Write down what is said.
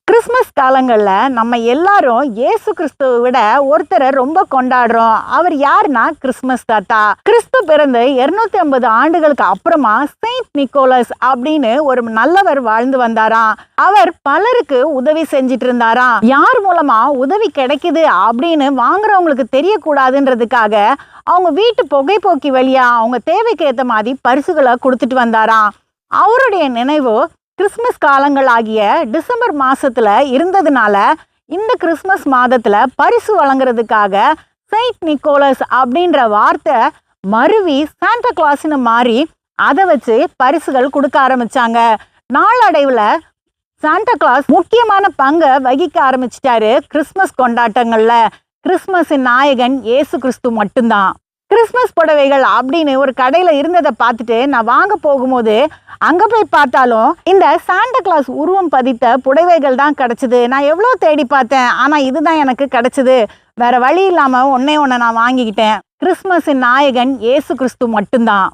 Christmas காலங்கள்ல நம்ம எல்லாரும் இயேசு கிறிஸ்துவை விட ஒருத்தரை ரொம்ப கொண்டாடுறோம். அவர் யாருன்னா கிறிஸ்மஸ் தாத்தா. கிறிஸ்து பிறந்து 250 ஆண்டுகளுக்கு அப்புறமா செயின்ட் நிக்கோலஸ் அப்படின்னு ஒரு நல்லவர் வாழ்ந்து வந்தாராம். அவர் பலருக்கு உதவி செஞ்சிட்டு இருந்தாராம். யார் மூலமா உதவி கிடைக்குது அப்படின்னு வாங்குறவங்களுக்கு தெரியக்கூடாதுன்றதுக்காக அவங்க வீட்டு புகைப்போக்கி வழியா அவங்க தேவைக்கு ஏற்ற மாதிரி பரிசுகளை கொடுத்துட்டு வந்தாராம். அவருடைய நினைவு கிறிஸ்மஸ் காலங்கள் ஆகிய டிசம்பர் மாசத்துல இருந்ததுனால இந்த கிறிஸ்மஸ் மாதத்துல பரிசு வழங்குறதுக்காக செயின்ட் நிக்கோலஸ் அப்படின்ற வார்த்தை மருவி சாண்டா கிளாஸ்னு மாறி அதை வச்சு பரிசுகள் கொடுக்க ஆரம்பிச்சாங்க. நாளடைவுல சாண்டா கிளாஸ் முக்கியமான பங்கை வகிக்க ஆரம்பிச்சிட்டாரு கிறிஸ்மஸ் கொண்டாட்டங்கள்ல. கிறிஸ்மஸின் நாயகன் இயேசு கிறிஸ்து மட்டும்தான். கிறிஸ்மஸ் புடவைகள் அப்படின்னு ஒரு கடையில இருந்ததை பார்த்துட்டு நான் வாங்க போகும்போது அங்க போய் பார்த்தாலும் இந்த சாண்டா கிளாஸ் உருவம் பதித்த புடவைகள் தான் கிடைச்சது. நான் எவ்வளோ தேடி பார்த்தேன், ஆனா இதுதான் எனக்கு கிடைச்சது. வேற வழி இல்லாம ஒன்னே ஒன்று நான் வாங்கிக்கிட்டேன். கிறிஸ்மஸின் நாயகன் இயேசு கிறிஸ்து மட்டும்தான்.